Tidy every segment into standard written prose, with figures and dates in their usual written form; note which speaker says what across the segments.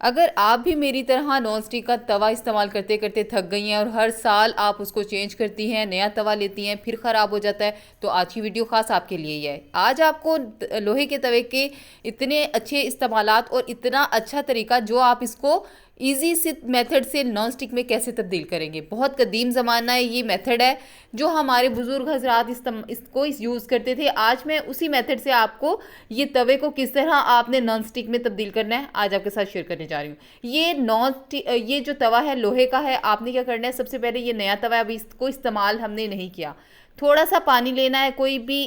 Speaker 1: अगर आप भी मेरी तरह नॉन स्टिक का तवा इस्तेमाल करते करते थक गई हैं और हर साल आप उसको चेंज करती हैं, नया तवा लेती हैं, फिर ख़राब हो जाता है, तो आज की वीडियो ख़ास आपके लिए ही है। आज आपको लोहे के तवे के इतने अच्छे इस्तेमालात और इतना अच्छा तरीका जो आप इसको ईजी से मेथड से नॉन स्टिक में कैसे तब्दील करेंगे। बहुत कदीम ज़माना है ये मेथड है जो हमारे बुज़ुर्ग हजरात इसको यूज़ करते थे। आज मैं उसी मेथड से आपको ये तवे को किस तरह आपने नॉन स्टिक में तब्दील करना है आज आपके साथ शेयर करने जा रही हूँ। ये जो तवा है लोहे का है। आपने क्या करना है, सबसे पहले ये नया तवा है, अभी इसको इस्तेमाल हमने नहीं किया। थोड़ा सा पानी लेना है, कोई भी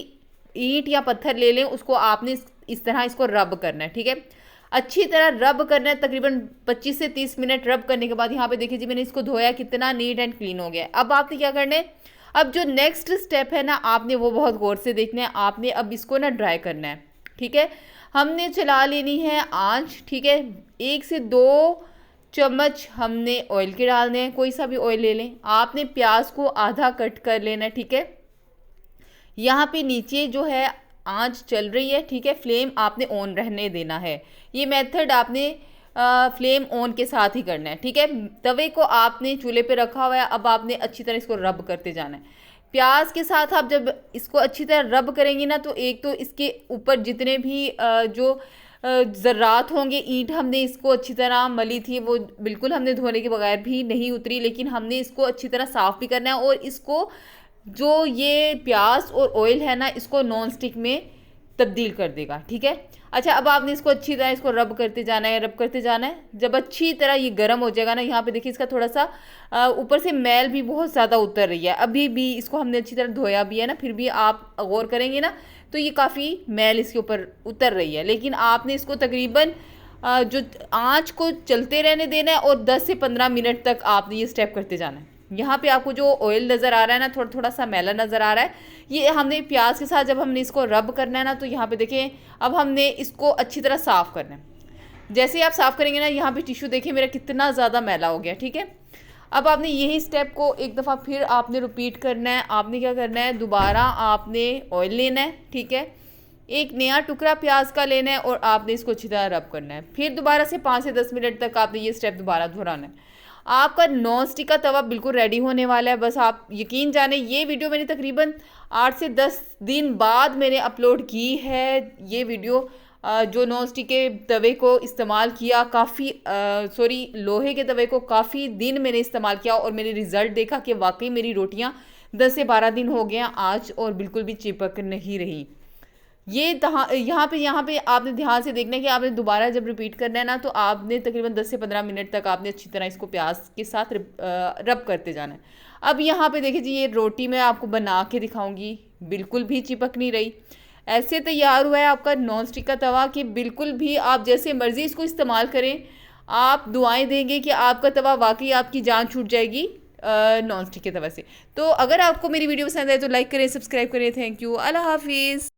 Speaker 1: ईंट या पत्थर ले लें, उसको आपने इस तरह इसको रब करना है। ठीक है, अच्छी तरह रब करना है। तकरीबन 25 से 30 मिनट रब करने के बाद यहाँ पे देखिए जी मैंने इसको धोया, कितना नीट एंड क्लीन हो गया है। अब आपने क्या करना है, अब जो नेक्स्ट स्टेप है ना, आपने वो बहुत गौर से देखना है। आपने अब इसको ना ड्राई करना है। ठीक है, हमने चला लेनी है आंच। ठीक है, 1 से 2 चम्मच हमने ऑयल के डालने हैं, कोई सा भी ऑयल ले लें। आपने प्याज को आधा कट कर लेना है। ठीक है, यहाँ पे नीचे जो है आंच चल रही है। ठीक है, फ्लेम आपने ऑन रहने देना है। ये मेथड आपने फ्लेम ऑन के साथ ही करना है। ठीक है, तवे को आपने चूल्हे पे रखा हुआ है। अब आपने अच्छी तरह इसको रब करते जाना है। प्याज के साथ आप जब इसको अच्छी तरह रब करेंगी ना, तो एक तो इसके ऊपर जितने भी जो ज़र्रात होंगे, ईंट हमने इसको अच्छी तरह मली थी, वो बिल्कुल हमने धोने के बगैर भी नहीं उतरी, लेकिन हमने इसको अच्छी तरह साफ़ भी करना है। और इसको जो ये प्याज और ऑयल है ना, इसको नॉन स्टिक में तब्दील कर देगा। ठीक है, अच्छा अब आपने इसको अच्छी तरह इसको रब करते जाना है, रब करते जाना है। जब अच्छी तरह ये गर्म हो जाएगा ना, यहाँ पे देखिए इसका थोड़ा सा ऊपर से मैल भी बहुत ज़्यादा उतर रही है। अभी भी इसको हमने अच्छी तरह धोया भी है ना, फिर भी आप गौर करेंगे ना तो ये काफ़ी मैल इसके ऊपर उतर रही है। लेकिन आपने इसको तकरीबन जो आँच को चलते रहने देना है और 10 से 15 मिनट तक आपने ये स्टेप करते जाना है। यहाँ पे आपको जो ऑयल नज़र आ रहा है ना, थोड़ा थोड़ा सा मैला नज़र आ रहा है, ये हमने प्याज के साथ जब हमने इसको रब करना है ना, तो यहाँ पे देखें अब हमने इसको अच्छी तरह साफ़ करना है। जैसे ही आप साफ़ करेंगे ना, यहाँ पे टिश्यू देखिए मेरा कितना ज़्यादा मैला हो गया। ठीक है, अब आपने यही स्टेप को एक दफ़ा फिर आपने रिपीट करना है। आपने क्या करना है, दोबारा आपने ऑयल लेना है। ठीक है, एक नया टुकड़ा प्याज का लेना है और आपने इसको अच्छी तरह रब करना है। फिर दोबारा से 5 से 10 मिनट तक आपने ये स्टेप दोबारा दोहराना है। आपका नॉन स्टिक का तवा बिल्कुल रेडी होने वाला है। बस आप यकीन जाने, ये वीडियो मैंने तकरीबन 8 से 10 दिन बाद मैंने अपलोड की है। ये वीडियो जो नॉन स्टिक के तवे को इस्तेमाल किया, लोहे के तवे को काफ़ी दिन मैंने इस्तेमाल किया और मैंने रिज़ल्ट देखा कि वाकई मेरी रोटियां 10 से 12 दिन हो गए आज और बिल्कुल भी चिपक नहीं रही। ये यहाँ पे आपने ध्यान से देखना है कि आपने दोबारा जब रिपीट करना है ना, तो आपने तकरीबन 10 से 15 मिनट तक आपने अच्छी तरह इसको प्याज के साथ रब करते जाना है। अब यहाँ पे देखिए जी, ये रोटी मैं आपको बना के दिखाऊंगी, बिल्कुल भी चिपक नहीं रही। ऐसे तैयार हुआ है आपका नॉन स्टिक का तवा कि बिल्कुल भी आप जैसे मर्ज़ी इसको इस्तेमाल करें। आप दुआएँ देंगे कि आपका तवा वाकई आपकी जान छूट जाएगी नॉन स्टिक के तवा से। तो अगर आपको मेरी वीडियो पसंद आए तो लाइक करें, सब्सक्राइब करें। थैंक यू, अल्लाह हाफिज़।